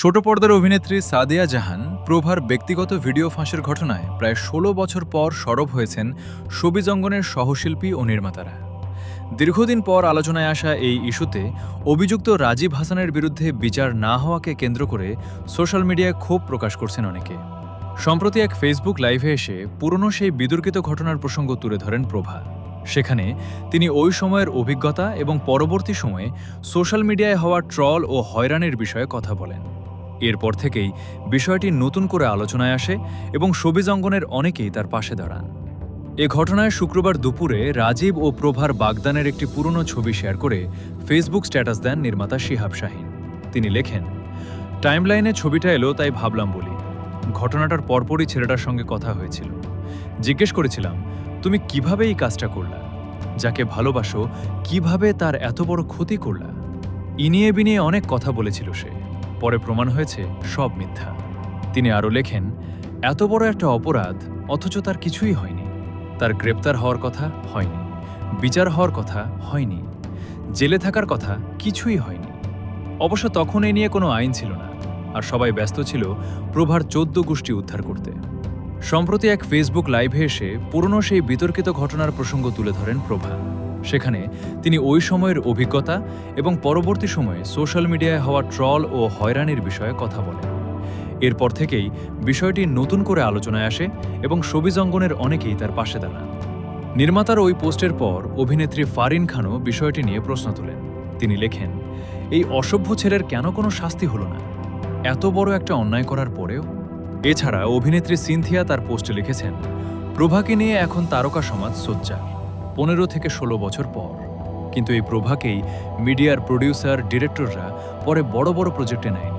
ছোট পর্দার অভিনেত্রী সাদিয়া জাহান প্রভার ব্যক্তিগত ভিডিও ফাঁসের ঘটনায় প্রায় ১৬ বছর পর সরব হয়েছেন শোবিজ অঙ্গনের সহশিল্পী ও নির্মাতারা। দীর্ঘদিন পর আলোচনায় আসা এই ইস্যুতে অভিযুক্ত রাজীব হাসানের বিরুদ্ধে বিচার না হওয়াকে কেন্দ্র করে সোশ্যাল মিডিয়ায় ক্ষোভ প্রকাশ করছেন অনেকে। সম্প্রতি এক ফেসবুক লাইভে এসে পুরনো সেই বিতর্কিত ঘটনার প্রসঙ্গ তুলে ধরেন প্রভা। সেখানে তিনি ওই সময়ের অভিজ্ঞতা এবং পরবর্তী সময়ে সোশ্যাল মিডিয়ায় হওয়া ট্রল ও হয়রানির বিষয়ে কথা বলেন। এরপর থেকেই বিষয়টি নতুন করে আলোচনায় আসে এবং শোবিজ অঙ্গনের অনেকেই তার পাশে দাঁড়ান। এ ঘটনায় শুক্রবার দুপুরে রাজীব ও প্রভার বাগদানের একটি পুরনো ছবি শেয়ার করে ফেসবুক স্ট্যাটাস দেন নির্মাতা শিহাব শাহীন। তিনি লেখেন, টাইমলাইনে ছবিটা এলো তাই ভাবলাম বলি। ঘটনাটার পরপরই ছেলেটার সঙ্গে কথা হয়েছিল। জিজ্ঞেস করেছিলাম, তুমি কিভাবে এই কাজটা করলা? যাকে ভালোবাসো কিভাবে তার এত বড় ক্ষতি করলা? ইনিয়ে বিনিয়ে অনেক কথা বলেছিল সে। পরে প্রমাণ হয়েছে সব মিথ্যা। তিনি আরও লেখেন, এত বড় একটা অপরাধ অথচ তার কিছুই হয়নি। তার গ্রেপ্তার হওয়ার কথা হয়নি, বিচার হওয়ার কথা হয়নি, জেলে থাকার কথা কিছুই হয়নি। অবশ্য তখন এ নিয়ে কোনো আইন ছিল না, আর সবাই ব্যস্ত ছিল প্রভার ১৪ গোষ্ঠী উদ্ধার করতে। সম্প্রতি এক ফেসবুক লাইভে এসে পুরনো সেই বিতর্কিত ঘটনার প্রসঙ্গ তুলে ধরেন প্রভা। সেখানে তিনি ওই সময়ের অভিজ্ঞতা এবং পরবর্তী সময়ে সোশ্যাল মিডিয়ায় হওয়া ট্রল ও হয়রানির বিষয়ে কথা বলেন। এরপর থেকেই বিষয়টি নতুন করে আলোচনায় আসে এবং শোবিজ অঙ্গনের অনেকেই তার পাশে দাঁড়ান। নির্মাতার ওই পোস্টের পর অভিনেত্রী ফারিন খানও বিষয়টি নিয়ে প্রশ্ন তোলেন। তিনি লেখেন, এই অসভ্য ছেলের কেন কোনো শাস্তি হলো না, এত বড় একটা অন্যায় করার পরেও? এছাড়া অভিনেত্রী সিনথিয়া তার পোস্টে লিখেছেন, প্রভাকে নিয়ে এখন তারকা সমাজ সোচ্চার ১৫ থেকে ১৬ বছর পর। কিন্তু এই প্রভাকেই মিডিয়ার প্রডিউসার ডিরেক্টররা পরে বড় বড় প্রজেক্টে নেয়।